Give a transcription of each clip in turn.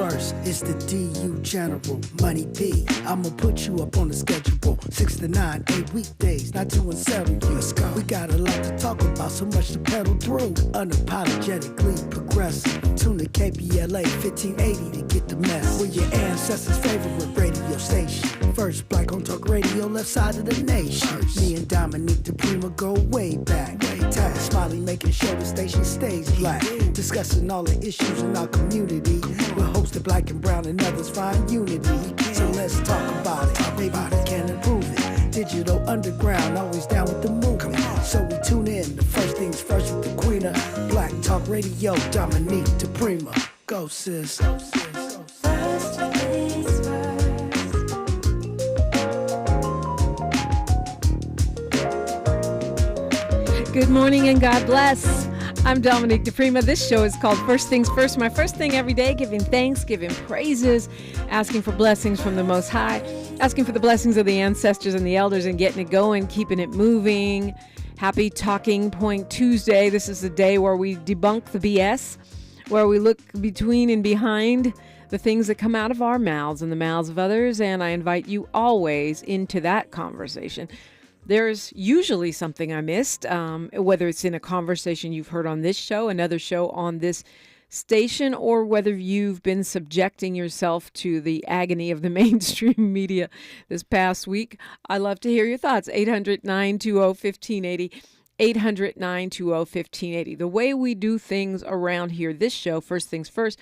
first, it's the DU General, Money P. I'ma put you up on the schedule, 6 to 9, 8 weekdays, not to unsettle you. Let's go. We got a lot to talk about, so much to pedal through. Unapologetically progressive. Tune to KBLA 1580 to get the mess. We're your ancestors' favorite radio station. First black on talk radio, left side of the nation. Me and Dominique DiPrima go way back. Tag Smiley making sure the station stays black. Discussing all the issues in our community. We're hosted black and brown and others find unity. So let's talk about it. Maybe we can improve it. Digital underground, always down with the movement. So we tune in. The first things first with the queen of Black Talk Radio, Dominique DiPrima. Go sis. Go sis. Go sis. First things first. Good morning and God bless. I'm Dominique DiPrima. This show is called First Things First. My first thing every day, giving thanks, giving praises, asking for blessings from the Most High, asking for the blessings of the ancestors and the elders and getting it going, keeping it moving. Happy Talking Point Tuesday. This is the day where we debunk the BS, where we look between and behind the things that come out of our mouths and the mouths of others. And I invite you always into that conversation. There's usually something I missed, whether it's in a conversation you've heard on this show, another show on this station, or whether you've been subjecting yourself to the agony of the mainstream media this past week. I love to hear your thoughts. 800-920-1580, 800-920-1580. The way we do things around here, this show, First Things First,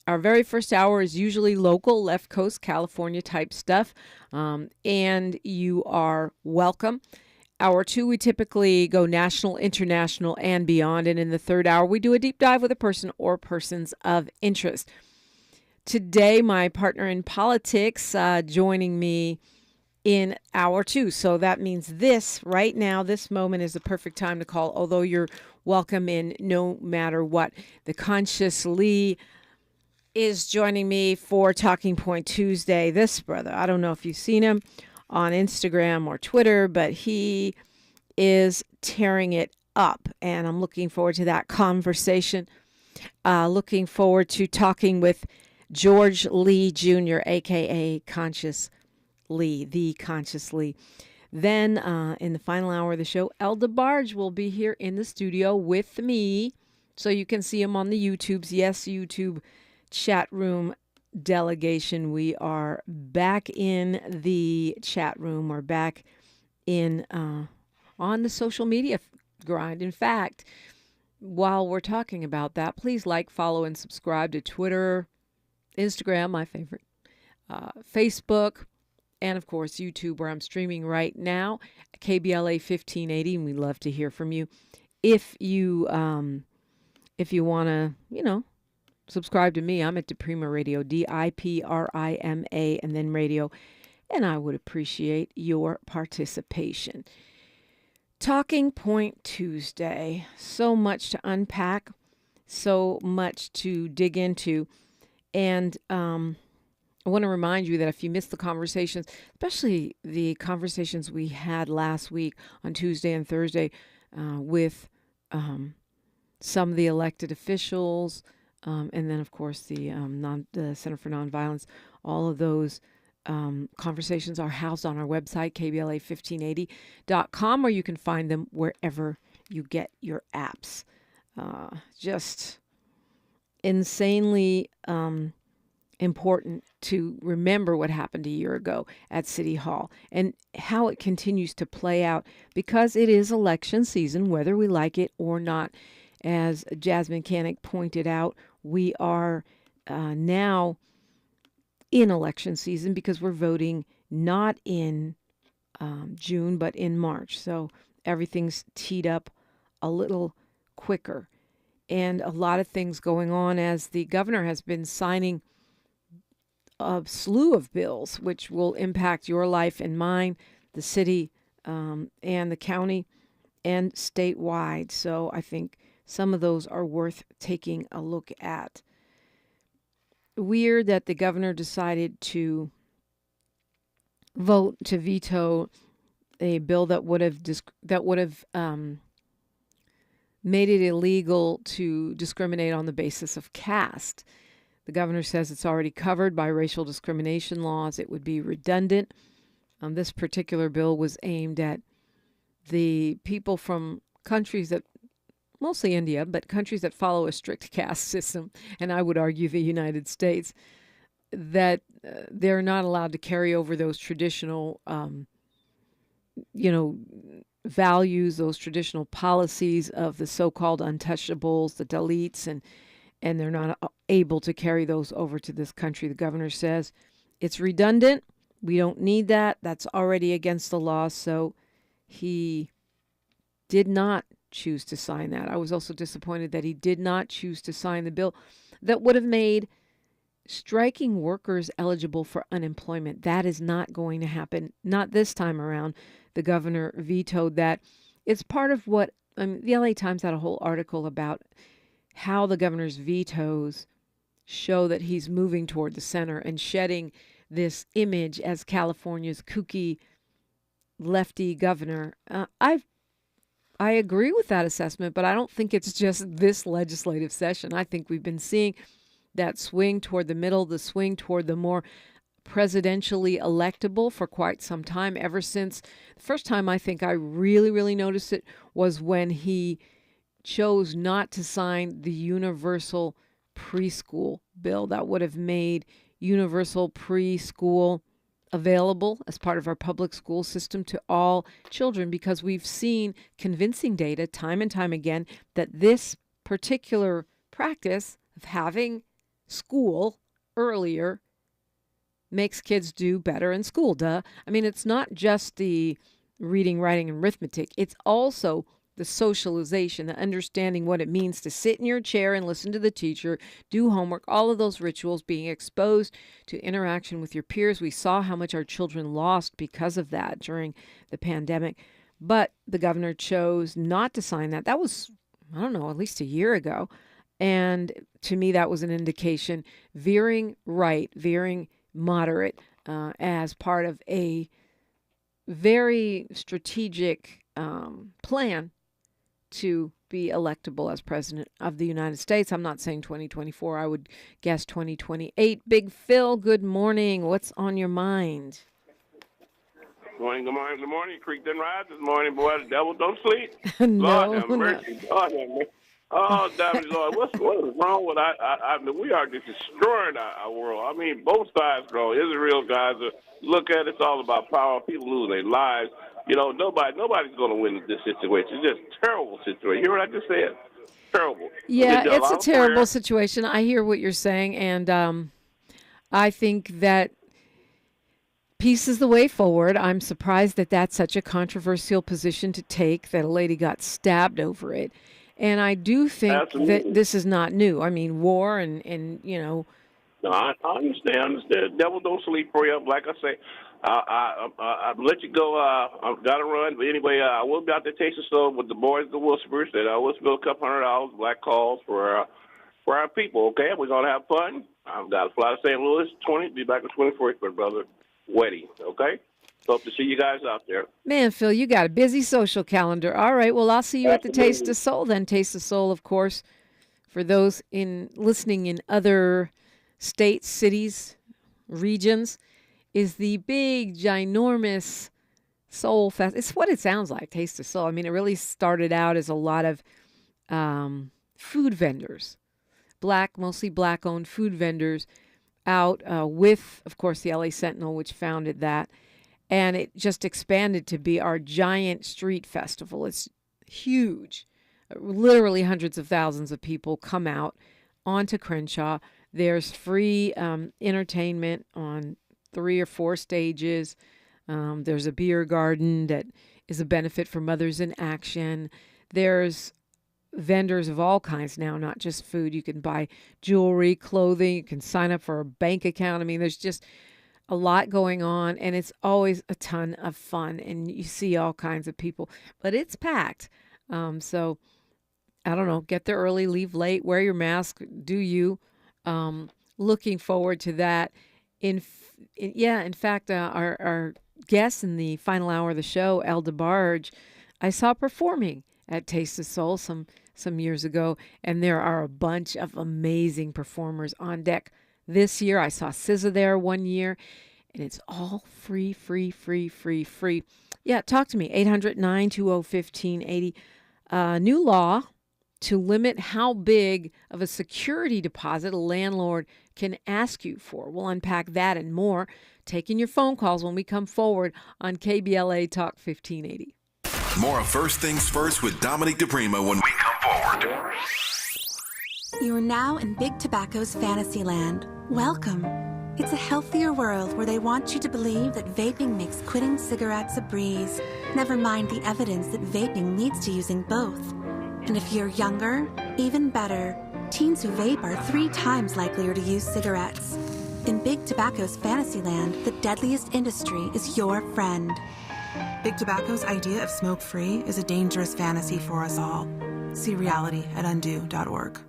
our very first hour is usually local, left coast, California type stuff, and you are welcome. Hour two, we typically go national, international, and beyond. And in the third hour, we do a deep dive with a person or persons of interest. Today, my partner in politics joining me in hour two. So that means this right now, this moment is the perfect time to call, although you're welcome in no matter what. The Conscious Lee is joining me for Talking Point Tuesday. This brother, I don't know if you've seen him on Instagram or Twitter, but he is tearing it up, and I'm looking forward to that conversation. Looking forward to talking with George Lee Jr., a.k.a. Conscious Lee, the Conscious Lee. Then in the final hour of the show, El DeBarge will be here in the studio with me, so you can see him on the YouTubes. Yes, YouTube chat room delegation. We are back in the chat room. We're back in on the social media grind. In fact, while we're talking about that, please like, follow, and subscribe to Twitter, Instagram, my favorite, Facebook, and of course YouTube, where I'm streaming right now, KBLA 1580, and we'd love to hear from you. If you want to, subscribe to me. I'm at DiPrima Radio, DIPRIMA, and then radio. And I would appreciate your participation. Talking Point Tuesday. So much to unpack, so much to dig into. And I want to remind you that if you missed the conversations, especially the conversations we had last week on Tuesday and Thursday with some of the elected officials, and then, of course, the Center for Nonviolence, all of those conversations are housed on our website, KBLA1580.com, or you can find them wherever you get your apps. Just insanely important to remember what happened a year ago at City Hall and how it continues to play out, because it is election season, whether we like it or not. As Jasmine Canick pointed out, we are now in election season because we're voting not in June, but in March. So everything's teed up a little quicker. And a lot of things going on as the governor has been signing a slew of bills, which will impact your life and mine, the city and the county and statewide. So I think some of those are worth taking a look at. Weird that the governor decided to vote to veto a bill that would have made it illegal to discriminate on the basis of caste. The governor says it's already covered by racial discrimination laws. It would be redundant. This particular bill was aimed at the people from countries that, mostly India, but countries that follow a strict caste system, and I would argue the United States, that they're not allowed to carry over those traditional, values, those traditional policies of the so-called untouchables, the Dalits, and they're not able to carry those over to this country. The governor says it's redundant. We don't need that. That's already against the law. So he did not choose to sign that. I was also disappointed that he did not choose to sign the bill that would have made striking workers eligible for unemployment. That is not going to happen. Not this time around. The governor vetoed that. It's part of what the LA Times had a whole article about how the governor's vetoes show that he's moving toward the center and shedding this image as California's kooky lefty governor. I agree with that assessment, but I don't think it's just this legislative session. I think we've been seeing that swing toward the middle, the swing toward the more presidentially electable for quite some time, ever since the first time I think I really, really noticed it was when he chose not to sign the universal preschool bill that would have made universal preschool available as part of our public school system to all children, because we've seen convincing data time and time again that this particular practice of having school earlier makes kids do better in school. Duh. I mean, it's not just the reading, writing, and arithmetic. It's also the socialization, the understanding what it means to sit in your chair and listen to the teacher, do homework, all of those rituals, being exposed to interaction with your peers. We saw how much our children lost because of that during the pandemic. But the governor chose not to sign that. That was, I don't know, at least a year ago. And to me, that was an indication veering right, veering moderate, as part of a very strategic plan to be electable as president of the United States. I'm not saying 2024. I would guess 2028. Big Phil, good morning. What's on your mind? Good morning, good morning, good morning. Creek didn't rise this morning, boy. The devil don't sleep. No, Lord have mercy. Lord have mercy. Oh, damn, Lord, what is wrong with I mean, we are just destroying our world. I mean, both sides, bro. Israel guys, look at it, it's all about power. People losing their lives. You know, nobody's going to win this situation. It's just a terrible situation. You hear what I just said? Terrible. Yeah, it's a terrible situation. I hear what you're saying, and I think that peace is the way forward. I'm surprised that that's such a controversial position to take, that a lady got stabbed over it. And I do think that this is not new. I mean, war and you know. No, I understand. The devil don't sleep for you. Like I say, I'll let you go. I've got to run. But anyway, I will be out there tasting some with the boys, the Whispers. And I will spill a couple $100 black calls for our people. Okay, we're gonna have fun. I've got to fly to St. Louis. Be back on 24th, my brother. Wedding. Okay. Hope to see you guys out there. Man, Phil, you got a busy social calendar. All right, well, I'll see you at the Taste of Soul then. Taste of Soul, of course, for those listening in other states, cities, regions, is the big, ginormous soul fest. It's what it sounds like, Taste of Soul. I mean, it really started out as a lot of food vendors, mostly black-owned food vendors out with, of course, the LA Sentinel, which founded that. And it just expanded to be our giant street festival. It's huge. Literally hundreds of thousands of people come out onto Crenshaw. There's free entertainment on 3 or 4 stages. There's a beer garden that is a benefit for Mothers in Action. There's vendors of all kinds now, not just food. You can buy jewelry, clothing. You can sign up for a bank account. I mean, there's just a lot going on, and it's always a ton of fun, and you see all kinds of people, but it's packed. So I don't know, get there early, leave late, wear your mask, do you. Looking forward to that. In fact, our guest in the final hour of the show, El DeBarge, I saw performing at Taste of Soul, some some years ago, and there are a bunch of amazing performers on deck this year. I saw SZA there one year, and it's all free, free, free, free, free. Yeah, talk to me, 800-920-1580. New law to limit how big of a security deposit a landlord can ask you for. We'll unpack that and more, taking your phone calls when we come forward on KBLA Talk 1580. More of First Things First with Dominique DiPrima when we come forward. You are now in Big Tobacco's fantasy land. Welcome. It's a healthier world where they want you to believe that vaping makes quitting cigarettes a breeze. Never mind the evidence that vaping leads to using both. And if you're younger, even better, teens who vape are 3 times likelier to use cigarettes. In Big Tobacco's fantasy land, the deadliest industry is your friend. Big Tobacco's idea of smoke-free is a dangerous fantasy for us all. See reality at undo.org.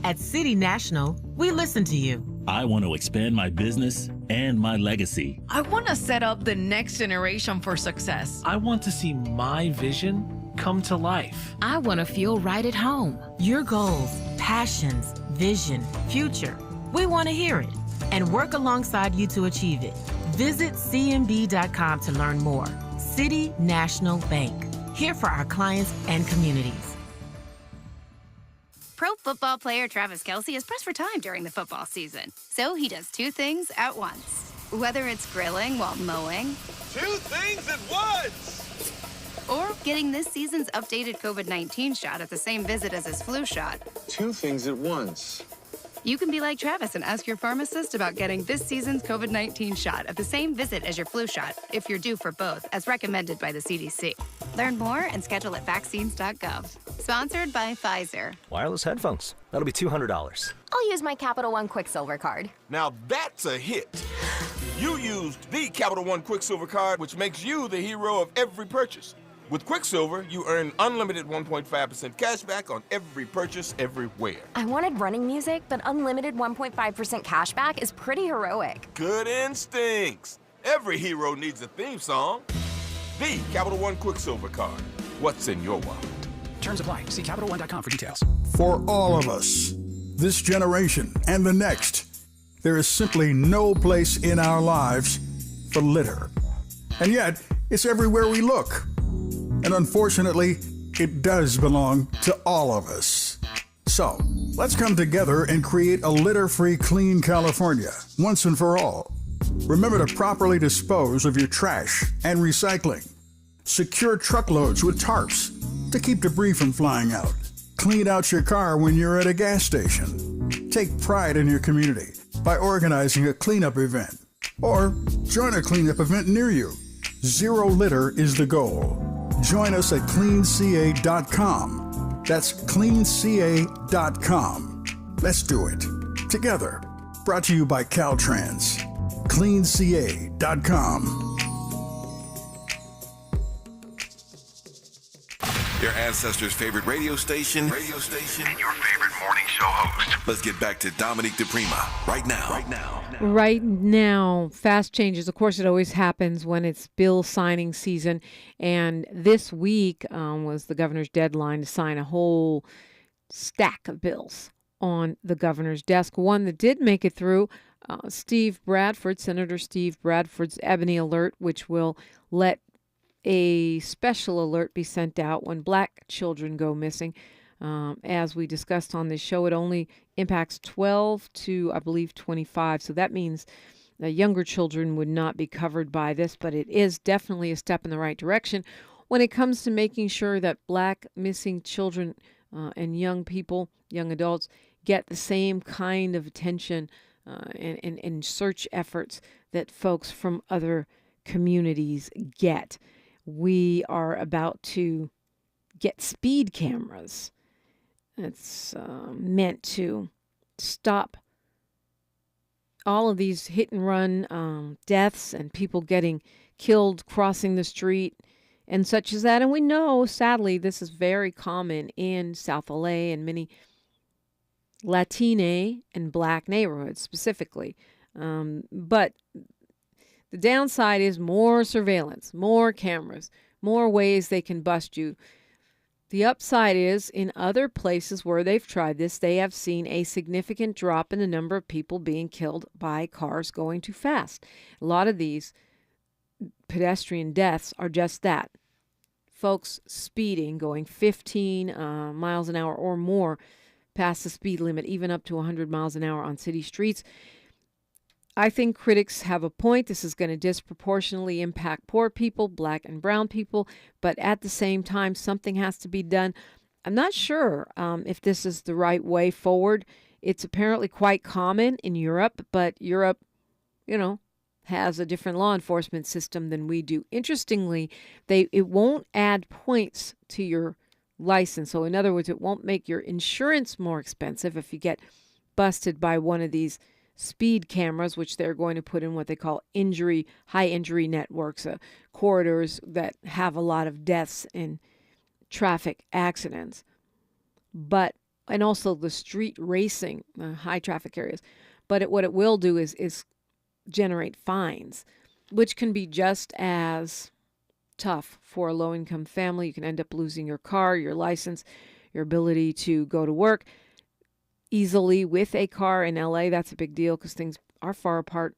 At City National, we listen to you. I want to expand my business and my legacy. I want to set up the next generation for success. I want to see my vision come to life. I want to feel right at home. Your goals, passions, vision, future. We want to hear it and work alongside you to achieve it. Visit cnb.com to learn more. City National Bank. Here for our clients and communities. Pro football player Travis Kelce is pressed for time during the football season. So he does 2 things at once. Whether it's grilling while mowing. 2 things at once! Or getting this season's updated COVID-19 shot at the same visit as his flu shot. 2 things at once. You can be like Travis and ask your pharmacist about getting this season's COVID-19 shot at the same visit as your flu shot, if you're due for both, as recommended by the CDC. Learn more and schedule at vaccines.gov. Sponsored by Pfizer. Wireless headphones. That'll be $200. I'll use my Capital One Quicksilver card. Now that's a hit. You used the Capital One Quicksilver card, which makes you the hero of every purchase. With Quicksilver, you earn unlimited 1.5% cash back on every purchase everywhere. I wanted running music, but unlimited 1.5% cash back is pretty heroic. Good instincts. Every hero needs a theme song. The Capital One Quicksilver card. What's in your wallet? Terms apply. See CapitalOne.com for details. For all of us, this generation and the next, there is simply no place in our lives for litter. And yet, it's everywhere we look. And unfortunately, it does belong to all of us. So, let's come together and create a litter-free, clean California, once and for all. Remember to properly dispose of your trash and recycling. Secure truckloads with tarps to keep debris from flying out. Clean out your car when you're at a gas station. Take pride in your community by organizing a cleanup event. Or join a cleanup event near you. Zero litter is the goal. Join us at cleanca.com. That's cleanca.com. Let's do it together. Brought to you by Caltrans. cleanca.com. Your ancestors' favorite radio station, and your favorite morning show host. Let's get back to Dominique DiPrima right now. Fast changes. Of course, it always happens when it's bill signing season. And this week was the governor's deadline to sign a whole stack of bills on the governor's desk. One that did make it through, Senator Steve Bradford's Ebony Alert, which will let a special alert be sent out when Black children go missing. As we discussed on this show, it only impacts 12 to, I believe, 25. So that means the younger children would not be covered by this, but it is definitely a step in the right direction when it comes to making sure that Black missing children and young people, young adults, get the same kind of attention and search efforts that folks from other communities get. We are about to get speed cameras. It's meant to stop all of these hit and run deaths and people getting killed crossing the street and such as that. And we know, sadly, this is very common in South LA and many Latina and Black neighborhoods specifically. But the downside is more surveillance, more cameras, more ways they can bust you. The upside is in other places where they've tried this, they have seen a significant drop in the number of people being killed by cars going too fast. A lot of these pedestrian deaths are just that. Folks speeding, going 15 miles an hour or more past the speed limit, even up to 100 miles an hour on city streets. I think critics have a point. This is going to disproportionately impact poor people, black and brown people, but at the same time, something has to be done. I'm not sure if this is the right way forward. It's apparently quite common in Europe, but Europe, has a different law enforcement system than we do. Interestingly, it won't add points to your license. So in other words, it won't make your insurance more expensive if you get busted by one of these speed cameras, which they're going to put in what they call high injury networks, corridors that have a lot of deaths in traffic accidents. And also the street racing, high traffic areas. But what it will do is generate fines, which can be just as tough for a low-income family. You can end up losing your car, your license, your ability to go to work easily with a car in LA. That's a big deal because things are far apart.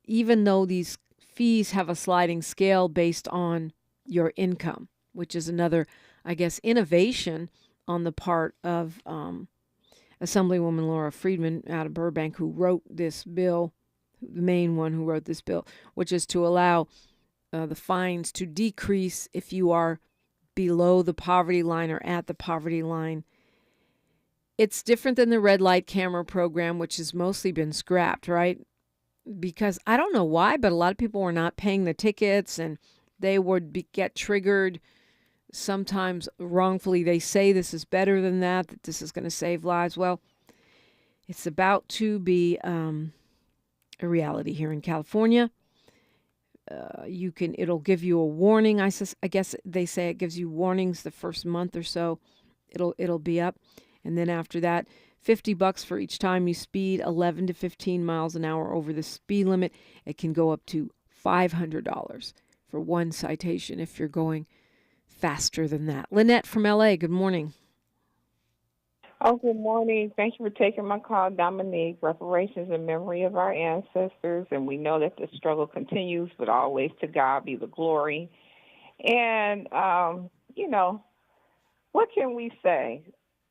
Even though these fees have a sliding scale based on your income, which is another, I guess, innovation on the part of Assemblywoman Laura Friedman out of Burbank, who wrote this bill, the main one who wrote this bill, which is to allow the fines to decrease if you are below the poverty line or at the poverty line. It's different than the red light camera program, which has mostly been scrapped, right? Because I don't know why, but a lot of people were not paying the tickets and they would get triggered. Sometimes wrongfully, they say this is better than that this is going to save lives. Well, it's about to be a reality here in California. It'll give you a warning. I guess they say it gives you warnings the first month or so. It'll be up. And then after that, $50 for each time you speed 11 to 15 miles an hour over the speed limit. It can go up to $500 for one citation if you're going faster than that. Lynette from LA, good morning. Oh, good morning. Thank you for taking my call, Dominique. Reparations in memory of our ancestors, and we know that the struggle continues, but always to God be the glory. And, what can we say?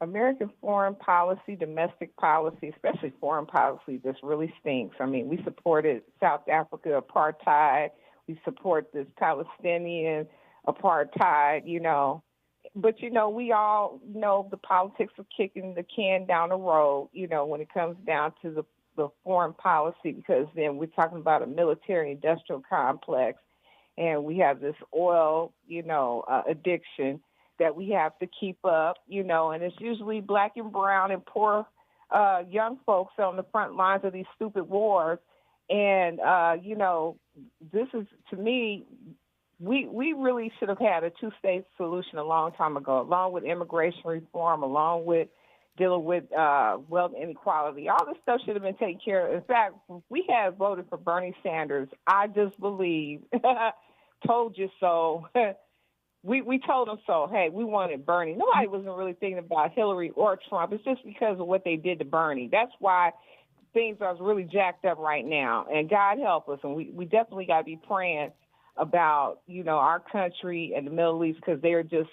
American foreign policy, domestic policy, especially foreign policy, just really stinks. I mean, we supported South Africa apartheid. We support this Palestinian apartheid, But, we all know the politics of kicking the can down the road, when it comes down to the foreign policy, because then we're talking about a military-industrial complex, and we have this oil, addiction that we have to keep up, and it's usually black and brown and poor young folks on the front lines of these stupid wars. And, this is, to me, we really should have had a two-state solution a long time ago, along with immigration reform, along with dealing with wealth inequality. All this stuff should have been taken care of. In fact, if we had voted for Bernie Sanders, I just believe, told you so. We told them so. Hey, we wanted Bernie. Nobody wasn't really thinking about Hillary or Trump. It's just because of what they did to Bernie. That's why things are really jacked up right now. And God help us. And we definitely got to be praying about, our country and the Middle East, because they're just,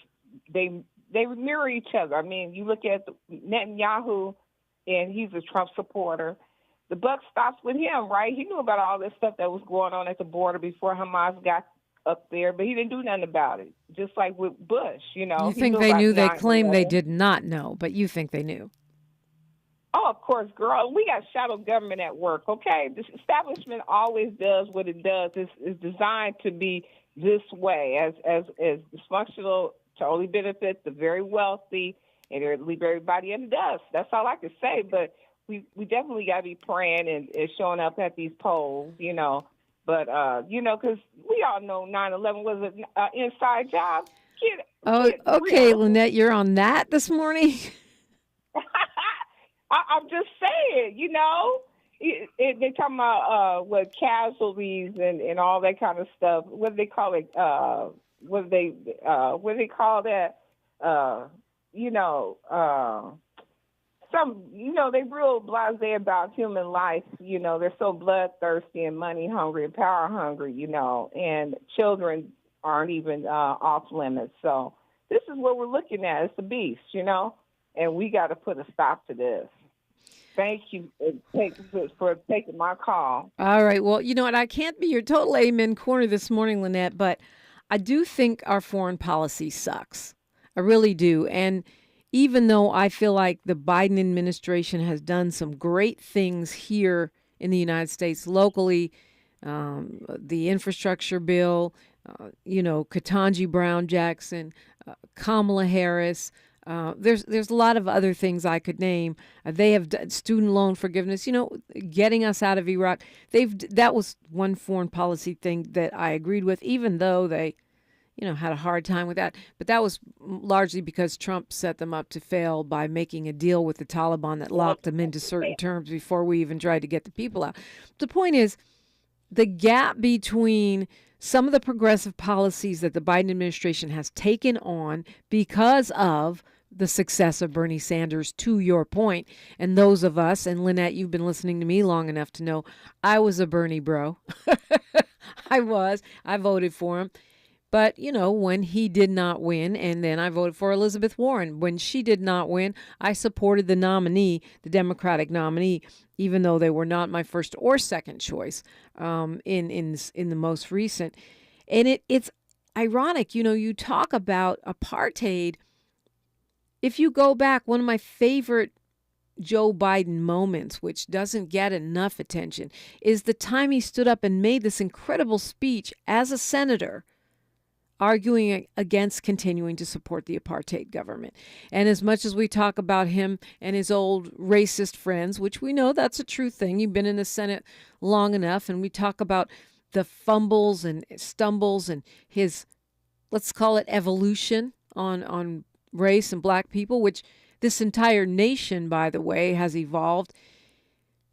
they mirror each other. I mean, you look at Netanyahu, and he's a Trump supporter. The buck stops with him, right? He knew about all this stuff that was going on at the border before Hamas got up there, but he didn't do nothing about it. Just like with Bush, You think they knew? They claim they did not know, but you think they knew. Oh, of course, girl. We got shadow government at work, okay? This establishment always does what it does. It's designed to be this way, as dysfunctional, to only benefit the very wealthy and leave everybody in the dust. That's all I can say, but we definitely got to be praying and showing up at these polls, But, because we all know 9/11 was an inside job. Okay, Lynette, you're on that this morning? I'm just saying, they're talking about casualties and all that kind of stuff. What do they call it? What do they call that? you know, they real blasé about human life. You know, they're so bloodthirsty and money hungry and power hungry, you know, and children aren't even off limits. So this is what we're looking at. It's the beast, you know, and we got to put a stop to this. Thank you for taking my call. All right. Well, you know what? I can't be your total amen corner this morning, Lynette, but I do think our foreign policy sucks. I really do. And even though I feel like the Biden administration has done some great things here in the United States locally, the infrastructure bill, Ketanji Brown Jackson, Kamala Harris, there's a lot of other things I could name. They have student loan forgiveness, getting us out of Iraq. That was one foreign policy thing that I agreed with, even though they, had a hard time with that. But that was largely because Trump set them up to fail by making a deal with the Taliban that locked them into certain terms before we even tried to get the people out. The point is, the gap between some of the progressive policies that the Biden administration has taken on because of the success of Bernie Sanders, to your point, and those of us, and Lynette, you've been listening to me long enough to know I was a Bernie bro. I voted for him. But, when he did not win, and then I voted for Elizabeth Warren. When she did not win, I supported the nominee, the Democratic nominee, even though they were not my first or second choice in the most recent. And it's ironic, you talk about apartheid. If you go back, one of my favorite Joe Biden moments, which doesn't get enough attention, is the time he stood up and made this incredible speech as a senator, arguing against continuing to support the apartheid government. And as much as we talk about him and his old racist friends, which we know that's a true thing, you've been in the Senate long enough, and we talk about the fumbles and stumbles and his, let's call it evolution on race and black people, which this entire nation, by the way, has evolved.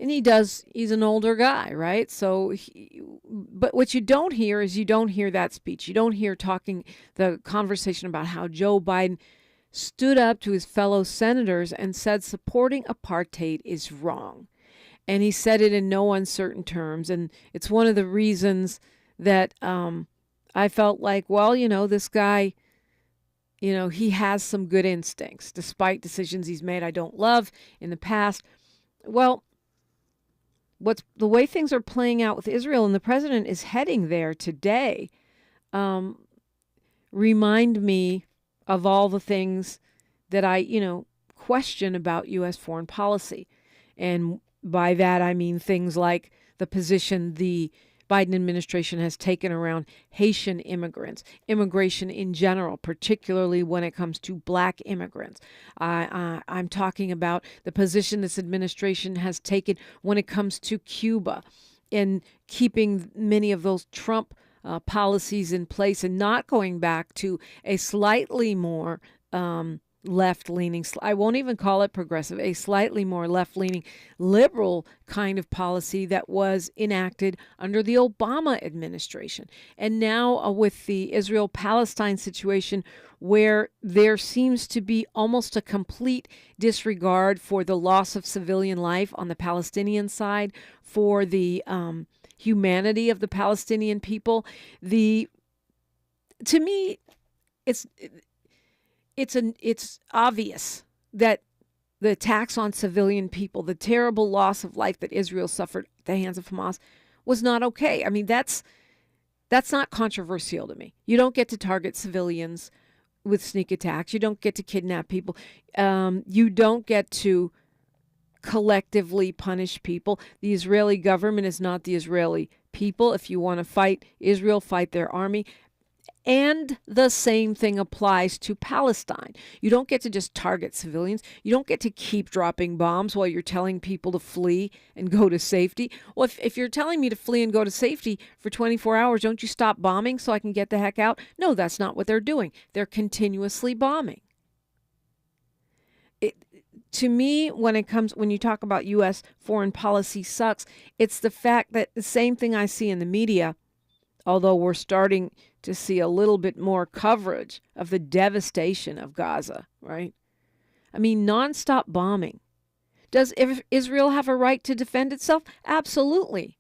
And he's an older guy, right? So, but what you don't hear is that speech. You don't hear the conversation about how Joe Biden stood up to his fellow senators and said supporting apartheid is wrong. And he said it in no uncertain terms. And it's one of the reasons that I felt like, this guy, he has some good instincts, despite decisions he's made I don't love in the past. Well, the way things are playing out with Israel, and the president is heading there today, remind me of all the things that I, question about U.S. foreign policy. And by that, I mean things like the position the Biden administration has taken around Haitian immigrants, immigration in general, particularly when it comes to black immigrants. I'm talking about the position this administration has taken when it comes to Cuba and keeping many of those Trump policies in place and not going back to a slightly more left-leaning, I won't even call it progressive, a slightly more left-leaning liberal kind of policy that was enacted under the Obama administration. And now with the Israel-Palestine situation, where there seems to be almost a complete disregard for the loss of civilian life on the Palestinian side, for the humanity of the Palestinian people, to me, it's obvious that the attacks on civilian people, the terrible loss of life that Israel suffered at the hands of Hamas, was not okay. I mean, that's not controversial to me. You don't get to target civilians with sneak attacks. You don't get to kidnap people. You don't get to collectively punish people. The Israeli government is not the Israeli people. If you want to fight Israel, fight their army. And the same thing applies to Palestine. You don't get to just target civilians. You don't get to keep dropping bombs while you're telling people to flee and go to safety. Well, if you're telling me to flee and go to safety for 24 hours, don't you stop bombing so I can get the heck out? No, that's not what they're doing. They're continuously bombing. To me, when you talk about U.S. foreign policy sucks, it's the fact that the same thing I see in the media although we're starting to see a little bit more coverage of the devastation of Gaza, right? I mean, nonstop bombing. Does Israel have a right to defend itself? Absolutely.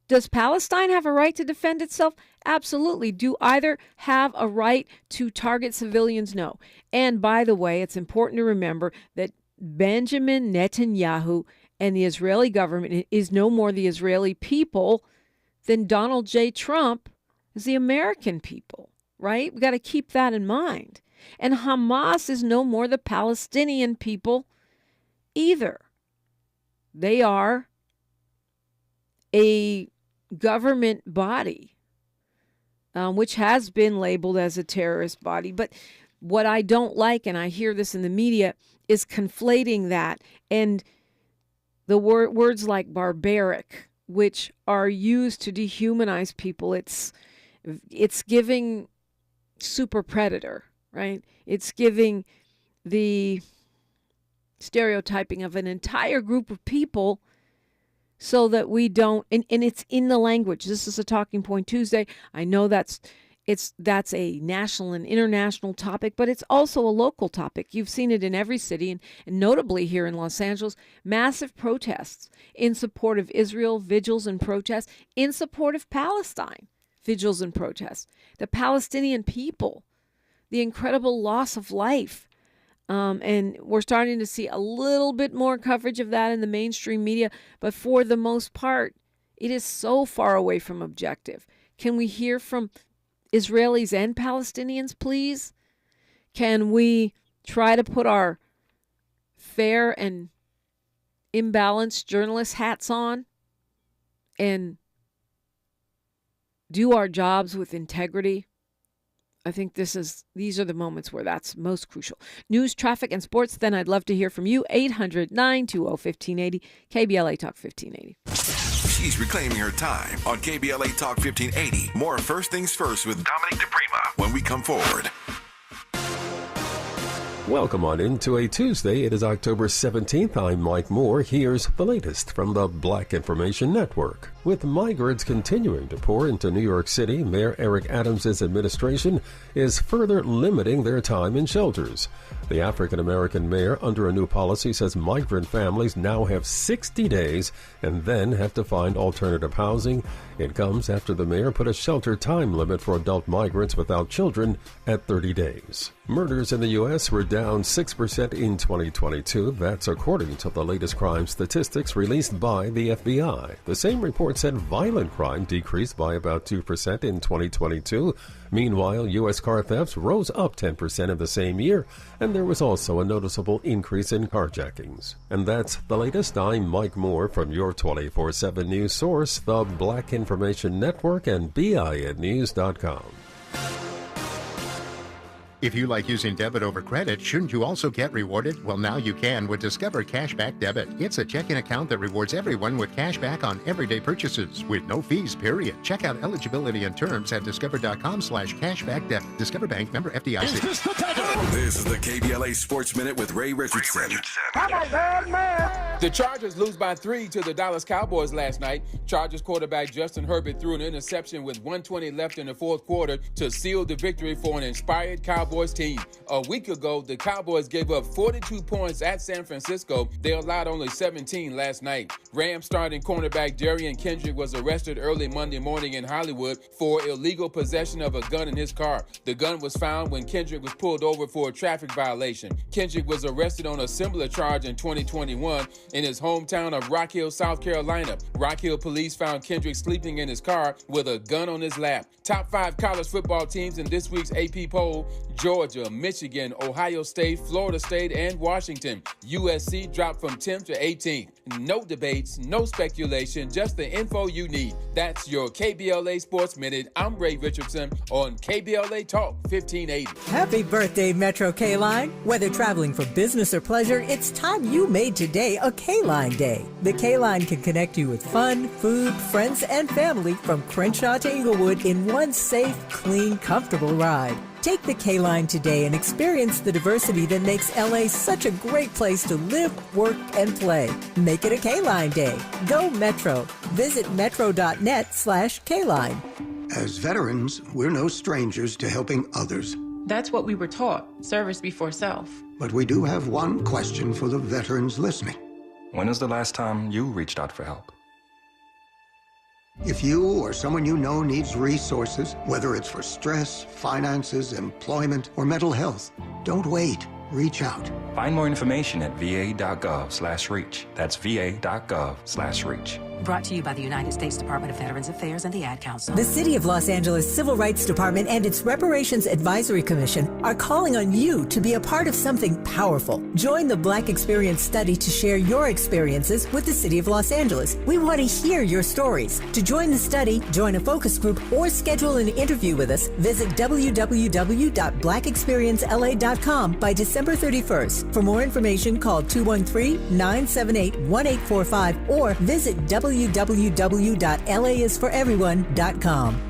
Does Palestine have a right to defend itself? Absolutely. Do either have a right to target civilians? No. And by the way, it's important to remember that Benjamin Netanyahu and the Israeli government is no more the Israeli people than Donald J. Trump is the American people, right? We got to keep that in mind. And Hamas is no more the Palestinian people either. They are a government body, which has been labeled as a terrorist body. But what I don't like, and I hear this in the media, is conflating that and the words like barbaric, which are used to dehumanize people. It's giving super predator, right? It's giving the stereotyping of an entire group of people so that we don't, and it's in the language. This is a Talking Point Tuesday. I know that's a national and international topic, but it's also a local topic. You've seen it in every city, and notably here in Los Angeles, massive protests in support of Israel, vigils and protests, in support of Palestine, vigils and protests, the Palestinian people, the incredible loss of life. And we're starting to see a little bit more coverage of that in the mainstream media, but for the most part, it is so far away from objective. Can we hear from Israelis and Palestinians, please? Can we try to put our fair and imbalanced journalist hats on and do our jobs with integrity? I think these are the moments where that's most crucial. News, traffic, and sports, then I'd love to hear from you. 800-920-1580, KBLA Talk 1580. She's reclaiming her time on KBLA Talk 1580. More First Things First with Dominique DiPrima when we come forward. Welcome on into a Tuesday. It is October 17th. I'm Mike Moore. Here's the latest from the Black Information Network. With migrants continuing to pour into New York City, Mayor Eric Adams' administration is further limiting their time in shelters. The African-American mayor, under a new policy, says migrant families now have 60 days and then have to find alternative housing. It comes after the mayor put a shelter time limit for adult migrants without children at 30 days. Murders in the U.S. were down 6% in 2022. That's according to the latest crime statistics released by the FBI. The same report said violent crime decreased by about 2% in 2022. Meanwhile, U.S. car thefts rose up 10% in the same year, and there was also a noticeable increase in carjackings. And that's the latest. I'm Mike Moore from your 24/7 news source, the Black Information Network and BINnews.com. If you like using debit over credit, shouldn't you also get rewarded? Well, now you can with Discover Cashback Debit. It's a checking account that rewards everyone with cash back on everyday purchases with no fees, period. Check out eligibility and terms at discover.com/cashbackdebit. Discover Bank, member FDIC. This is the KBLA Sports Minute with Ray Richardson. The Chargers lose by 3 to the Dallas Cowboys last night. Chargers quarterback Justin Herbert threw an interception with 1:20 left in the fourth quarter to seal the victory for an inspired Cowboys team. A week ago, the Cowboys gave up 42 points at San Francisco. They allowed only 17 last night. Rams starting cornerback Darian Kendrick was arrested early Monday morning in Hollywood for illegal possession of a gun in his car. The gun was found when Kendrick was pulled over for a traffic violation. Kendrick was arrested on a similar charge in 2021 in his hometown of Rock Hill, South Carolina. Rock Hill police found Kendrick sleeping in his car with a gun on his lap. Top 5 college football teams in this week's AP poll: Georgia, Michigan, Ohio State, Florida State, and Washington. USC dropped from 10th to 18th. No debates, no speculation, just the info you need. That's your KBLA Sports Minute. I'm Ray Richardson on KBLA Talk 1580. Happy birthday, Metro K-Line. Whether traveling for business or pleasure, it's time you made today a K-Line day. The K-Line can connect you with fun, food, friends, and family from Crenshaw to Inglewood in one safe, clean, comfortable ride. Take the K-Line today and experience the diversity that makes LA such a great place to live, work, and play. Make it a K-Line day. Go Metro. Visit metro.net/K-Line. As veterans, we're no strangers to helping others. That's what we were taught, service before self. But we do have one question for the veterans listening. When was the last time you reached out for help? If you or someone you know needs resources, whether it's for stress, finances, employment, or mental health, don't wait. Reach out. Find more information at va.gov/reach. That's va.gov/reach. Brought to you by the United States Department of Veterans Affairs and the Ad Council. The City of Los Angeles Civil Rights Department and its Reparations Advisory Commission are calling on you to be a part of something powerful. Join the Black Experience Study to share your experiences with the City of Los Angeles. We want to hear your stories. To join the study, join a focus group, or schedule an interview with us, visit www.blackexperiencela.com by December 31st. For more information, call 213-978-1845 or visit www.laisforeveryone.com.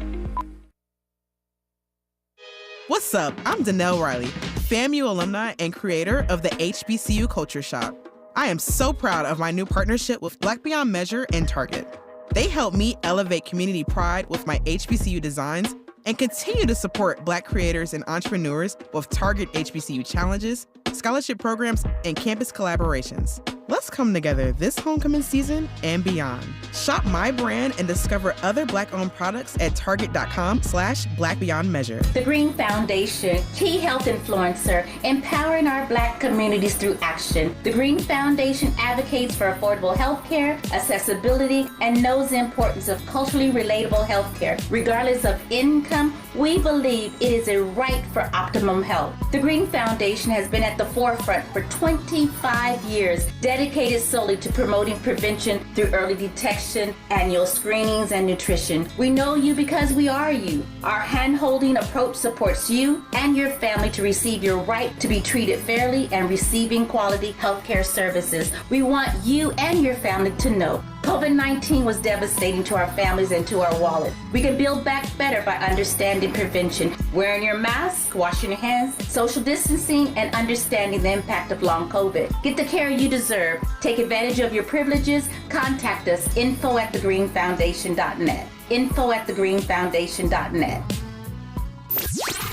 What's up? I'm Danelle Riley, FAMU alumni and creator of the HBCU Culture Shop. I am so proud of my new partnership with Black Beyond Measure and Target. They help me elevate community pride with my HBCU designs and continue to support Black creators and entrepreneurs with Target HBCU challenges, scholarship programs, and campus collaborations. Let's come together this homecoming season and beyond. Shop my brand and discover other Black-owned products at target.com/blackbeyondmeasure. The Green Foundation, key health influencer, empowering our Black communities through action. The Green Foundation advocates for affordable health care, accessibility, and knows the importance of culturally relatable health care. Regardless of income, we believe it is a right for optimum health. The Green Foundation has been at the forefront for 25 years, dedicated solely to promoting prevention through early detection, annual screenings, and nutrition. We know you because we are you. Our hand-holding approach supports you and your family to receive your right to be treated fairly and receiving quality healthcare services. We want you and your family to know COVID-19 was devastating to our families and to our wallet. We can build back better by understanding prevention, wearing your mask, washing your hands, social distancing, and understanding the impact of long COVID. Get the care you deserve. Take advantage of your privileges. Contact us, info@thegreenfoundation.net. info@thegreenfoundation.net.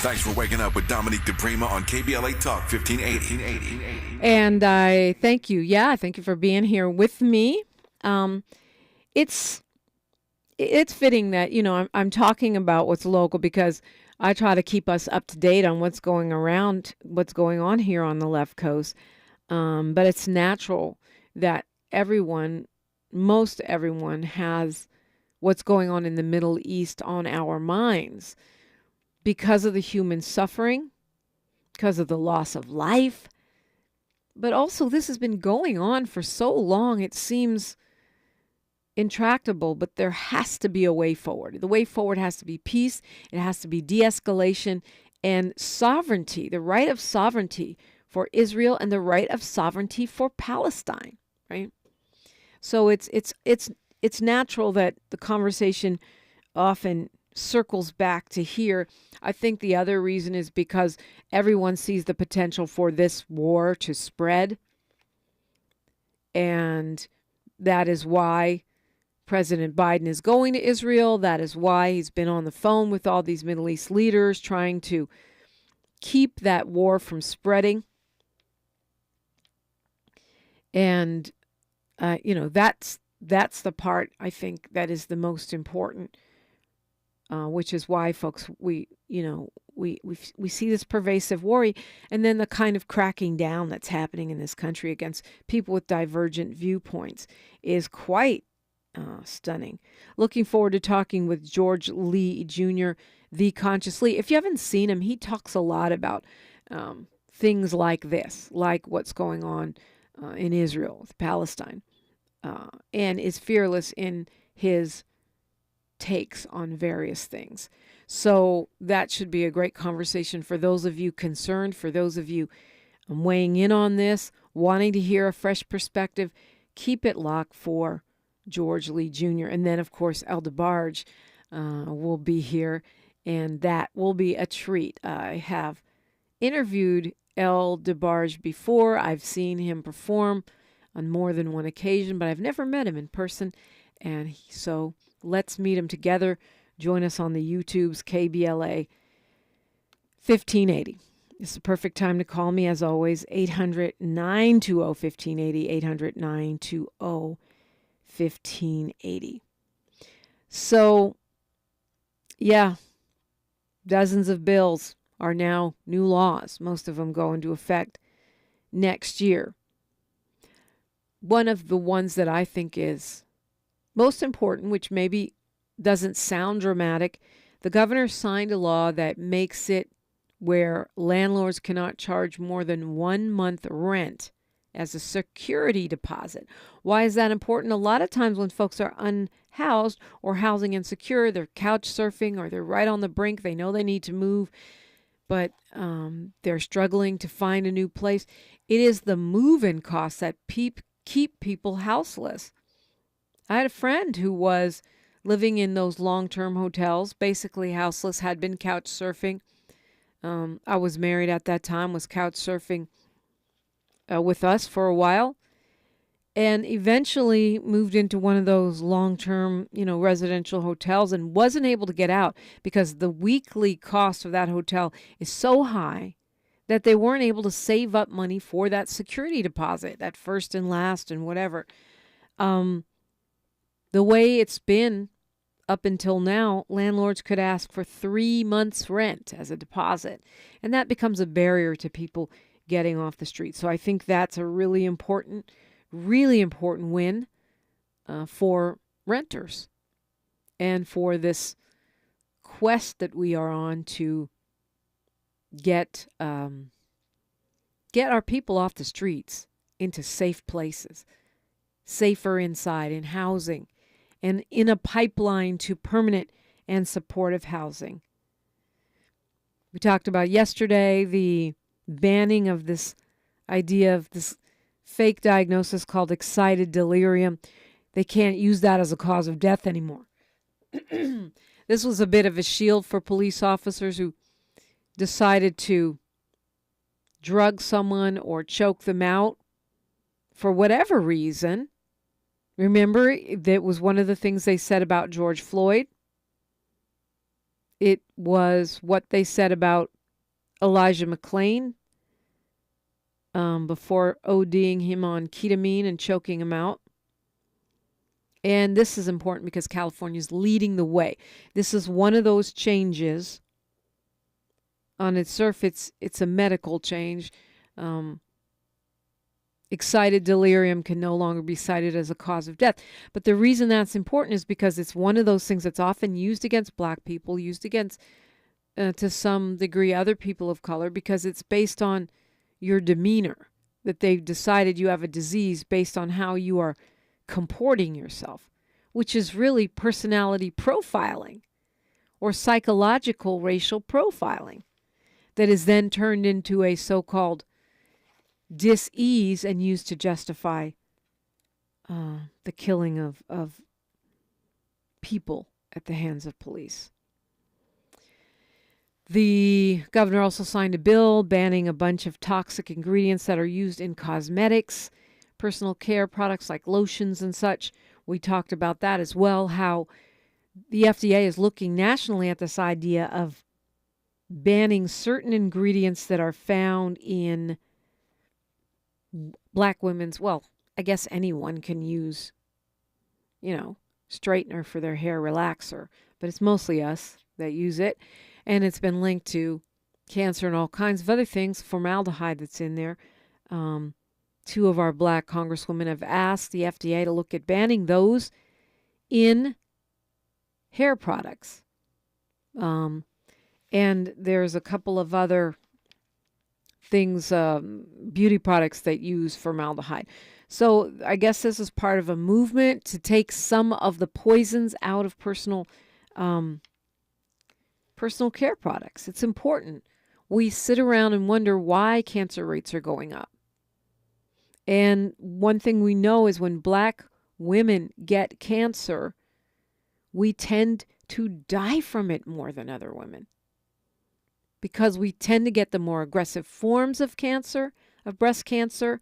Thanks for waking up with Dominique DiPrima on KBLA Talk 1580. And I thank you. Yeah, thank you for being here with me. It's fitting that, I'm talking about what's local because I try to keep us up to date on what's going on here on the left coast. But it's natural that most everyone has what's going on in the Middle East on our minds because of the human suffering, because of the loss of life. But also this has been going on for so long, it seems intractable, but there has to be a way forward. The way forward has to be peace. It has to be de-escalation and sovereignty, the right of sovereignty for Israel and the right of sovereignty for Palestine, right? So it's natural that the conversation often circles back to here. I think the other reason is because everyone sees the potential for this war to spread. And that is why President Biden is going to Israel. That is why he's been on the phone with all these Middle East leaders trying to keep that war from spreading. And, that's the part I think that is the most important, which is why, folks, we see this pervasive worry and then the kind of cracking down that's happening in this country against people with divergent viewpoints is quite stunning. Looking forward to talking with George Lee Jr., the Conscious Lee. If you haven't seen him, he talks a lot about things like this, like what's going on in Israel with Palestine, and is fearless in his takes on various things. So that should be a great conversation for those of you concerned, for those of you weighing in on this, wanting to hear a fresh perspective. Keep it locked for George Lee Jr. And then, of course, El DeBarge will be here and that will be a treat. I have interviewed El DeBarge before. I've seen him perform on more than one occasion, but I've never met him in person, and so let's meet him together. Join us on the YouTube's KBLA 1580. It's the perfect time to call me, as always, 800-920-1580, 800-920-1580. So, yeah, dozens of bills are now new laws. Most of them go into effect next year. One of the ones that I think is most important, which maybe doesn't sound dramatic, the governor signed a law that makes it where landlords cannot charge more than 1 month rent as a security deposit. Why is that important? A lot of times when folks are unhoused or housing insecure, they're couch surfing or they're right on the brink. They know they need to move, but they're struggling to find a new place. It is the move-in costs that keep people houseless. I had a friend who was living in those long-term hotels, basically houseless, had been couch surfing. I was married at that time, was couch surfing with us for a while, and eventually moved into one of those long-term, residential hotels and wasn't able to get out because the weekly cost of that hotel is so high that they weren't able to save up money for that security deposit, that first and last and whatever. The way it's been up until now, landlords could ask for 3 months' rent as a deposit, and that becomes a barrier to people getting off the street. So I think that's a really important win for renters and for this quest that we are on to get our people off the streets into safe places, safer inside, in housing, and in a pipeline to permanent and supportive housing. We talked about yesterday the banning of this idea of this fake diagnosis called excited delirium. They can't use that as a cause of death anymore. This was a bit of a shield for police officers who decided to drug someone or choke them out for whatever reason. Remember, that was one of the things they said about George Floyd. It was what they said about Elijah McClain before ODing him on ketamine and choking him out. And this is important because California is leading the way. This is one of those changes. On its surface, it's a medical change. Excited delirium can no longer be cited as a cause of death. But the reason that's important is because it's one of those things that's often used against black people, used against, to some degree, other people of color, because it's based on your demeanor, that they've decided you have a disease based on how you are comporting yourself, which is really personality profiling or psychological racial profiling that is then turned into a so-called dis-ease and used to justify the killing of people at the hands of police. The governor also signed a bill banning a bunch of toxic ingredients that are used in cosmetics, personal care products like lotions and such. We talked about that as well, how the FDA is looking nationally at this idea of banning certain ingredients that are found in black women's, well, I guess anyone can use, straightener for their hair, relaxer, but it's mostly us that use it. And it's been linked to cancer and all kinds of other things, formaldehyde that's in there. 2 of our black congresswomen have asked the FDA to look at banning those in hair products. And there's a couple of other things, beauty products that use formaldehyde. So I guess this is part of a movement to take some of the poisons out of personal care products. It's important. We sit around and wonder why cancer rates are going up. And one thing we know is when black women get cancer, we tend to die from it more than other women, because we tend to get the more aggressive forms of cancer, of breast cancer.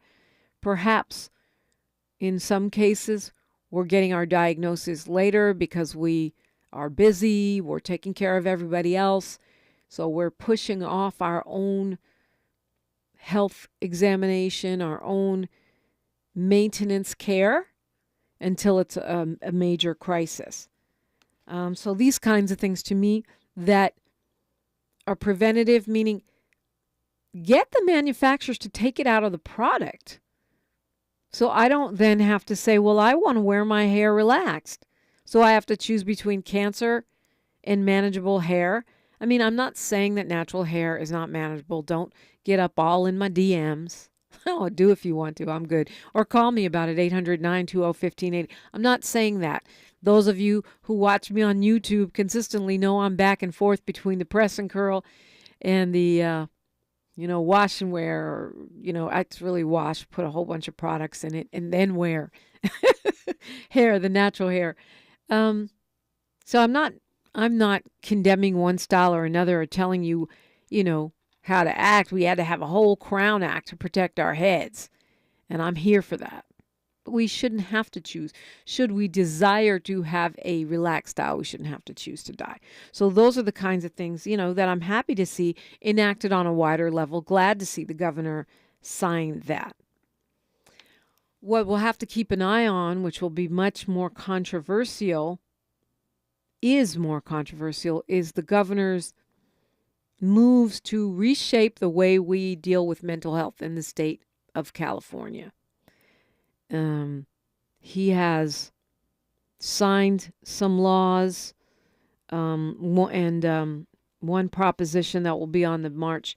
Perhaps in some cases, we're getting our diagnosis later because we are busy, we're taking care of everybody else, so we're pushing off our own health examination, our own maintenance care until it's a major crisis. So these kinds of things to me that are preventative, meaning get the manufacturers to take it out of the product. So I don't then have to say, well, I want to wear my hair relaxed, so I have to choose between cancer and manageable hair. I mean, I'm not saying that natural hair is not manageable. Don't get up all in my DMs. Oh, do if you want to. I'm good. Or call me about it, 800-920-1580. I'm not saying that. Those of you who watch me on YouTube consistently know I'm back and forth between the press and curl and the, wash and wear. Or, it's really wash, put a whole bunch of products in it, and then wear hair, the natural hair. So I'm not condemning one style or another or telling you, how to act. We had to have a whole Crown Act to protect our heads. And I'm here for that. But we shouldn't have to choose. Should we desire to have a relaxed style, we shouldn't have to choose to die. So those are the kinds of things, that I'm happy to see enacted on a wider level. Glad to see the governor sign that. What we'll have to keep an eye on, which will be much more controversial, is the governor's moves to reshape the way we deal with mental health in the state of California. He has signed some laws, and one proposition that will be on the March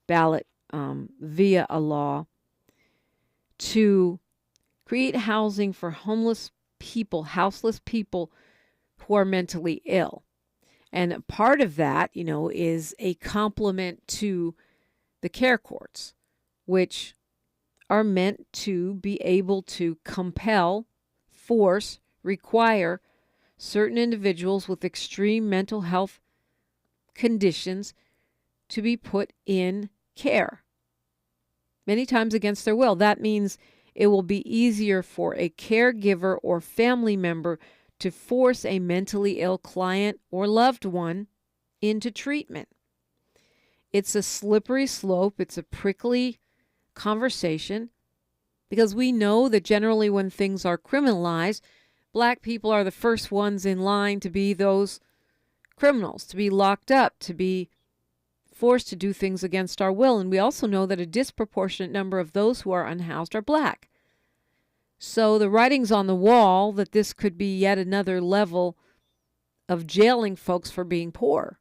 ballot via a law to create housing for homeless people, houseless people who are mentally ill. And part of that, is a complement to the care courts, which are meant to be able to compel, force, require certain individuals with extreme mental health conditions to be put in care, many times against their will. That means it will be easier for a caregiver or family member to force a mentally ill client or loved one into treatment. It's a slippery slope. It's a prickly conversation, because we know that generally when things are criminalized, Black people are the first ones in line to be those criminals, to be locked up, to be forced to do things against our will. And we also know that a disproportionate number of those who are unhoused are Black. So the writing's on the wall that this could be yet another level of jailing folks for being poor.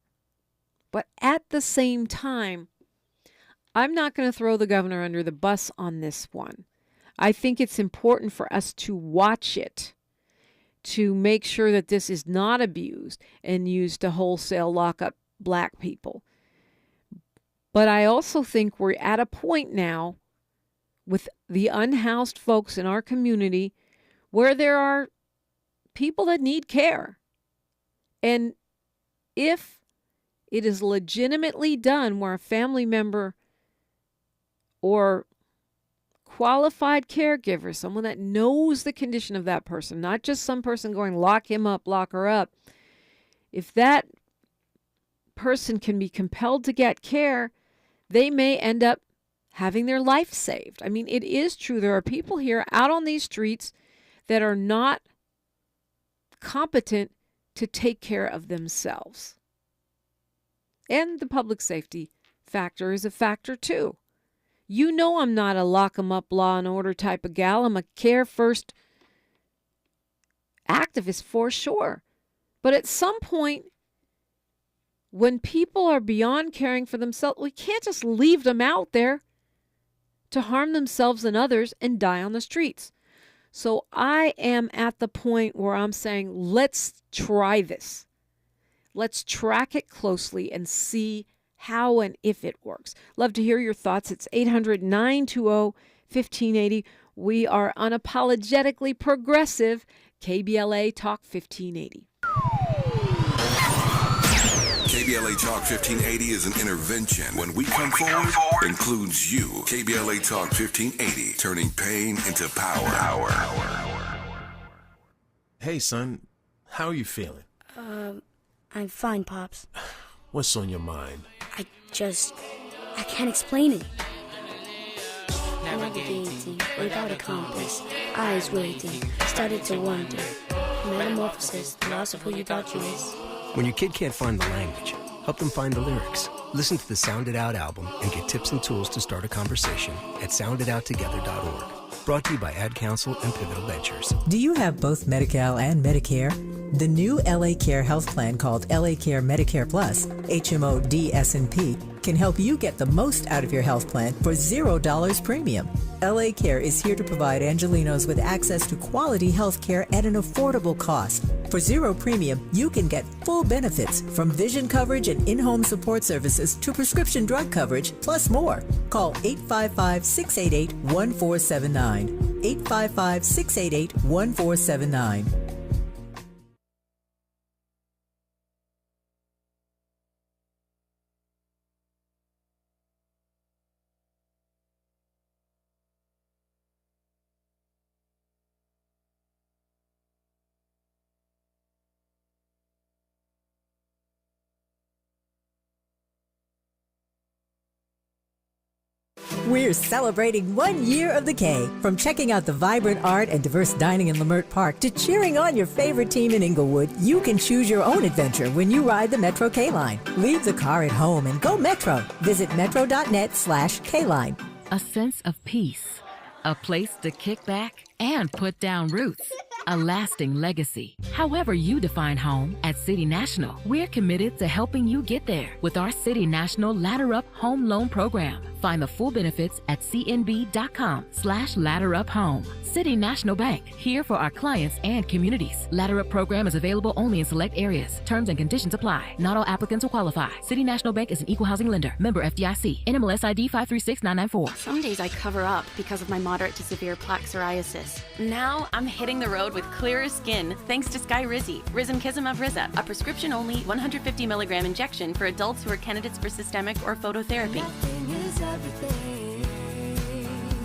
But at the same time, I'm not going to throw the governor under the bus on this one. I think it's important for us to watch it, to make sure that this is not abused and used to wholesale lock up Black people. But I also think we're at a point now with the unhoused folks in our community where there are people that need care. And if it is legitimately done where a family member or qualified caregiver, someone that knows the condition of that person, not just some person going lock him up, lock her up, if that person can be compelled to get care, they may end up having their life saved. I mean, it is true. There are people here out on these streets that are not competent to take care of themselves. And the public safety factor is a factor too. I'm not a lock 'em up, law and order type of gal. I'm a care first activist for sure. But at some point, when people are beyond caring for themselves, we can't just leave them out there to harm themselves and others and die on the streets. So I am at the point where I'm saying, let's try this. Let's track it closely and see how and if it works. Love to hear your thoughts. It's 800-920-1580. We are unapologetically progressive. KBLA Talk 1580. KBLA Talk 1580 is an intervention. When we come forward, includes you. KBLA Talk 1580, turning pain into power. Hey, son. How are you feeling? I'm fine, Pops. What's on your mind? I can't explain it. Navigating without a compass, eyes waiting, started to wonder. Metamorphosis, the loss of who you thought you was. When your kid can't find the language, help them find the lyrics. Listen to the Sound It Out album and get tips and tools to start a conversation at soundidouttogether.org. Brought to you by Ad Council and Pivotal Ventures. Do you have both Medi-Cal and Medicare? The new LA Care health plan called LA Care Medicare Plus, HMO DSNP, can help you get the most out of your health plan for $0 premium. LA Care is here to provide Angelenos with access to quality health care at an affordable cost. For $0 premium, you can get full benefits from vision coverage and in-home support services to prescription drug coverage, plus more. Call 855-688-1479. 855-688-1479. We're celebrating 1 year of the K. From checking out the vibrant art and diverse dining in Leimert Park to cheering on your favorite team in Inglewood, you can choose your own adventure when you ride the Metro K-Line. Leave the car at home and go Metro. Visit metro.net/K-Line. A sense of peace, a place to kick back and put down roots, a lasting legacy. However you define home, at City National, we're committed to helping you get there with our City National Ladder Up Home Loan Program. Find the full benefits at cnb.com/ladderuphome. City National Bank, here for our clients and communities. Ladder Up program is available only in select areas. Terms and conditions apply. Not all applicants will qualify. City National Bank is an equal housing lender. Member FDIC. NMLS ID 536994. Some days I cover up because of my moderate to severe plaque psoriasis. Now I'm hitting the road with clearer skin thanks to Skyrizi, Risankizumab Riza, a prescription-only 150 milligram injection for adults who are candidates for systemic or phototherapy.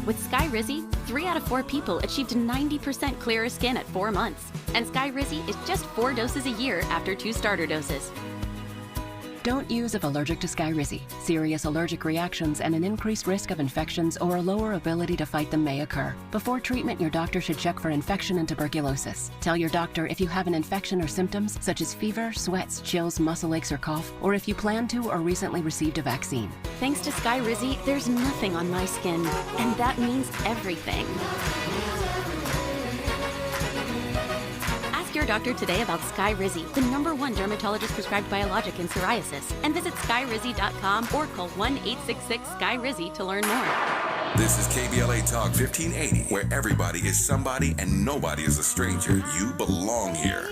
With Skyrizi, 3 out of 4 people achieved 90% clearer skin at 4 months. And Skyrizi is just 4 doses a year after 2 starter doses. Don't use if allergic to Skyrizi. Serious allergic reactions and an increased risk of infections or a lower ability to fight them may occur. Before treatment, your doctor should check for infection and tuberculosis. Tell your doctor if you have an infection or symptoms such as fever, sweats, chills, muscle aches, or cough, or if you plan to or recently received a vaccine. Thanks to Skyrizi, there's nothing on my skin, and that means everything. Your doctor today about Skyrizi, the #1 dermatologist prescribed biologic in psoriasis, and visit skyrizi.com or call 1-866-SKYRIZI to learn more. This is KBLA Talk 1580, where everybody is somebody and nobody is a stranger. You belong here.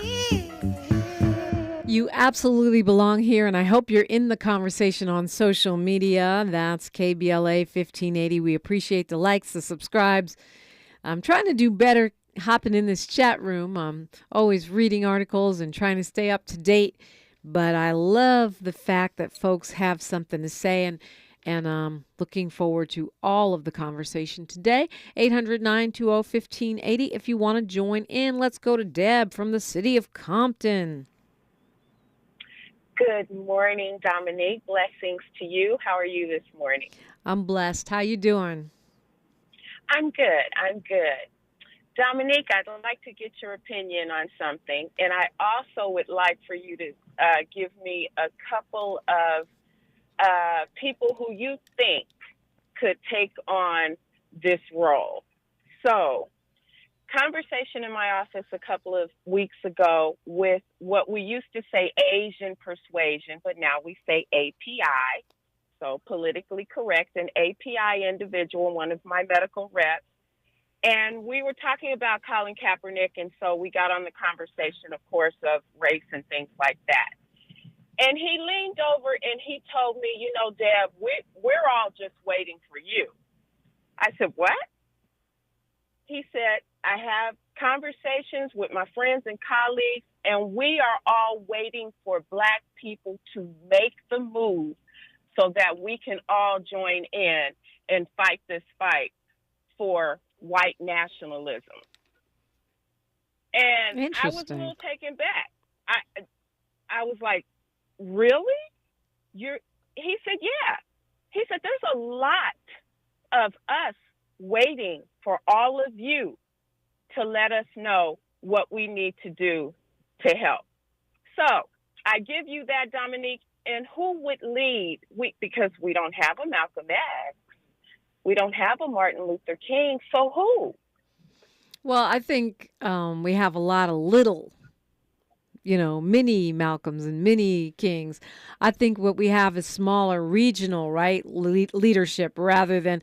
You absolutely belong here, and I hope you're in the conversation on social media. That's KBLA 1580. We appreciate the likes, the subscribes. I'm trying to do better hopping in this chat room. I'm always reading articles and trying to stay up to date, but I love the fact that folks have something to say, and looking forward to all of the conversation today. 800-920-1580 if you want to join in. Let's go to Deb from the city of Compton. Good morning, Dominique. Blessings to you. How are you this morning? I'm blessed. How you doing? I'm good. Dominique, I'd like to get your opinion on something, and I also would like for you to give me a couple of people who you think could take on this role. So, conversation in my office a couple of weeks ago with what we used to say Asian persuasion, but now we say API, so politically correct, an API individual, one of my medical reps. And we were talking about Colin Kaepernick, and so we got on the conversation, of course, of race and things like that. And he leaned over and he told me, you know, Deb, we're all just waiting for you. I said, what? He said, I have conversations with my friends and colleagues, And we are all waiting for Black people to make the move so that we can all join in and fight this fight for white nationalism. And I was a little taken back. I was like, really? He said, yeah. He said, there's a lot of us waiting for all of you to let us know what we need to do to help. So I give you that, Dominique. And who would lead? Because we don't have a Malcolm X. We don't have a Martin Luther King. So who? Well, I think we have a lot of little, mini Malcolms and mini Kings. I think what we have is smaller regional, right, leadership rather than,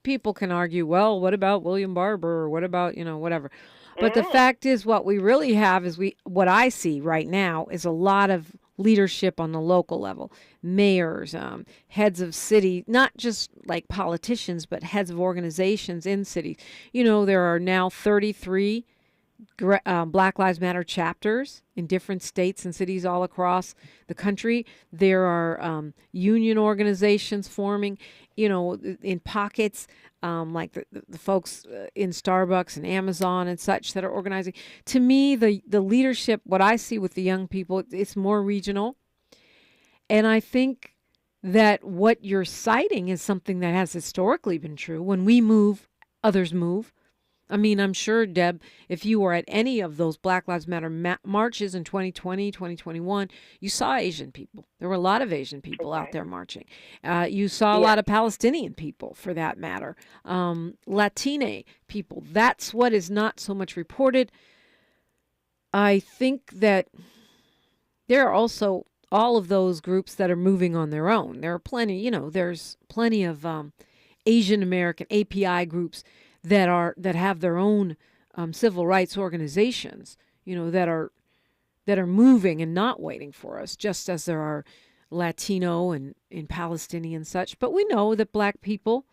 people can argue, well, what about William Barber or what about, whatever. But the fact is what we really have is what I see right now is a lot of leadership on the local level, mayors, heads of city, not just like politicians, but heads of organizations in cities. There are now 33 Black Lives Matter chapters in different states and cities all across the country. There are union organizations forming, in pockets, like the folks in Starbucks and Amazon and such that are organizing. To me, the leadership, what I see with the young people, it's more regional. And I think that what you're citing is something that has historically been true. When we move, others move. I'm sure, Deb, if you were at any of those Black Lives Matter marches in 2020, 2021, you saw Asian people. There were a lot of Asian people out there marching. You saw a lot of Palestinian people, for that matter. Latine people. That's what is not so much reported. I think that there are also all of those groups that are moving on their own. There are plenty, there's plenty of Asian American API groups that have their own civil rights organizations, that are moving and not waiting for us, just as there are Latino and Palestinian such. But we know that Black people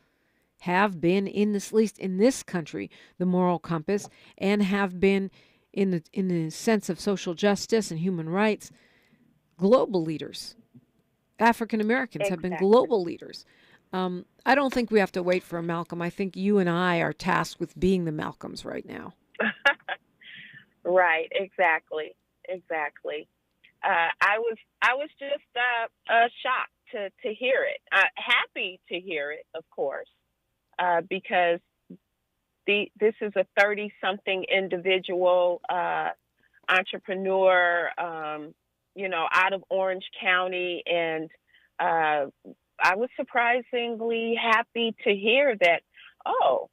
have been at least in this country, the moral compass, and have been in the sense of social justice and human rights, global leaders. African Americans have been global leaders. I don't think we have to wait for a Malcolm. I think you and I are tasked with being the Malcolms right now. Right, exactly. I was just shocked to hear it. Happy to hear it, of course, because this is a 30-something individual entrepreneur, out of Orange County, and I was surprisingly happy to hear that, oh,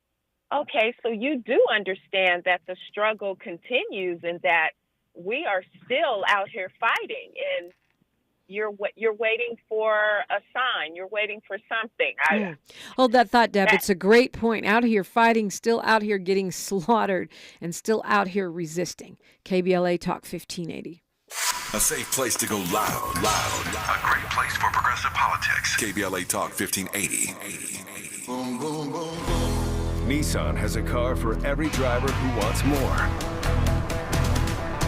okay, so you do understand that the struggle continues and that we are still out here fighting, and you're waiting for a sign. You're waiting for something. Hold that thought, Deb. It's a great point. Out here fighting, still out here getting slaughtered, and still out here resisting. KBLA Talk 1580. A safe place to go loud. A great place for progressive politics. KBLA Talk 1580. Boom, boom, boom, boom. Nissan has a car for every driver who wants more.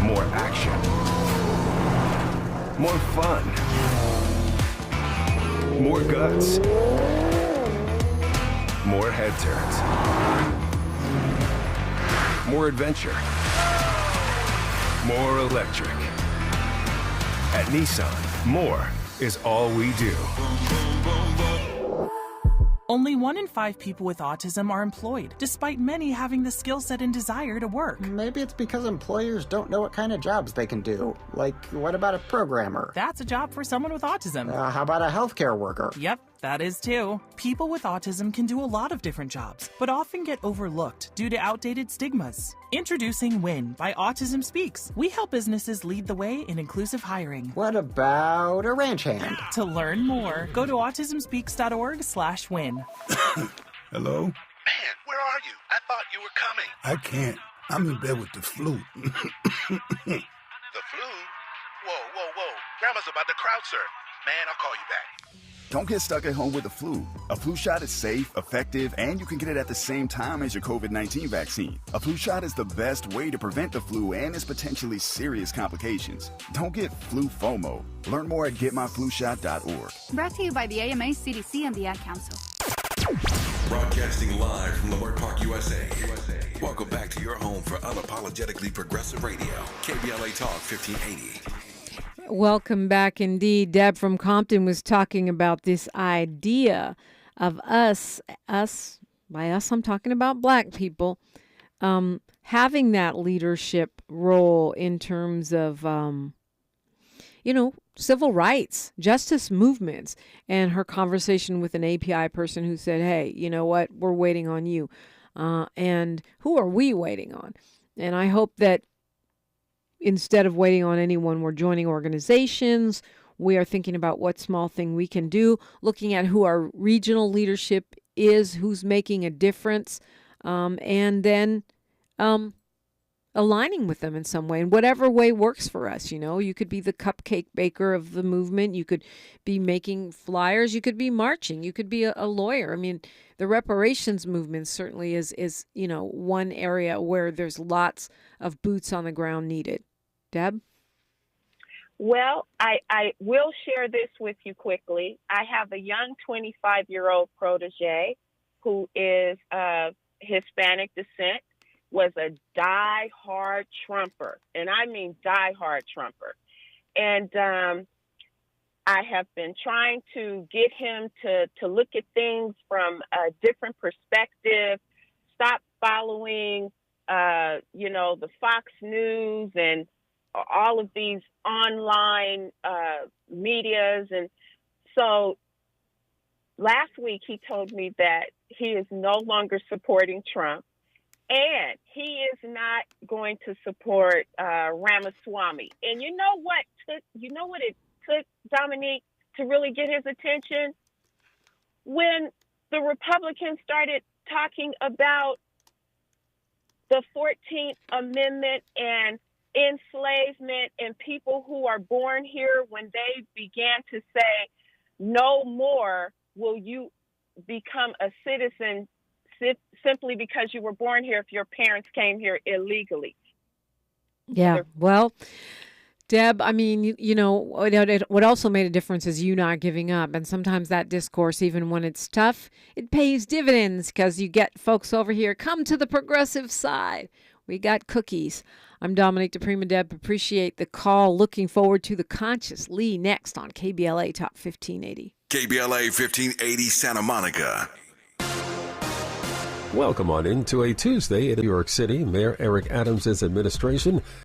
More action. More fun. More guts. More head turns. More adventure. More electric. At Nissan, more is all we do. Only 1 in 5 people with autism are employed, despite many having the skill set and desire to work. Maybe it's because employers don't know what kind of jobs they can do. Like, what about a programmer? That's a job for someone with autism. How about a healthcare worker? Yep, that is too. People with autism can do a lot of different jobs, but often get overlooked due to outdated stigmas. Introducing WIN by Autism Speaks. We help businesses lead the way in inclusive hiring. What about a ranch hand? To learn more, go to autismspeaks.org/win. Hello? Man, where are you? I thought you were coming. I can't. I'm in bed with the flu. The flu? Whoa. Grandma's about to crowd surf. Man, I'll call you back. Don't get stuck at home with the flu. A flu shot is safe, effective, and you can get it at the same time as your COVID-19 vaccine. A flu shot is the best way to prevent the flu and its potentially serious complications. Don't get flu FOMO. Learn more at getmyflushot.org. Brought to you by the AMA, CDC, and the Ad Council. Broadcasting live from Leimert Park, USA. Welcome back to your home for unapologetically progressive radio. KBLA Talk 1580. Welcome back indeed. Deb from Compton was talking about this idea of us, by us I'm talking about black people, having that leadership role in terms of, civil rights, justice movements, and her conversation with an API person who said, hey, you know what, we're waiting on you. And who are we waiting on? And I hope that instead of waiting on anyone, we're joining organizations. We are thinking about what small thing we can do, looking at who our regional leadership is, who's making a difference, and then aligning with them in some way, in whatever way works for us. You could be the cupcake baker of the movement. You could be making flyers. You could be marching. You could be a lawyer. I mean, the reparations movement certainly is one area where there's lots of boots on the ground needed. Deb? Well, I will share this with you quickly. I have a young 25-year-old protege who is of Hispanic descent, was a die-hard Trumper, and I mean die-hard Trumper. And I have been trying to get him to look at things from a different perspective, stop following, the Fox News and all of these online medias. And so last week he told me that he is no longer supporting Trump, and he is not going to support Ramaswamy. And you know what it took, Dominique, to really get his attention? When the Republicans started talking about the 14th Amendment and enslavement and people who are born here, when they began to say, no more will you become a citizen simply because you were born here if your parents came here illegally. Yeah, well, Deb, I mean, what also made a difference is you not giving up. And sometimes that discourse, even when it's tough, it pays dividends because you get folks over here, come to the progressive side. We got cookies. I'm Dominique DiPrima. Deb, appreciate the call. Looking forward to the Conscious Lee next on KBLA Talk 1580. KBLA 1580 Santa Monica. Welcome on into a Tuesday in New York City. Mayor Eric Adams' administration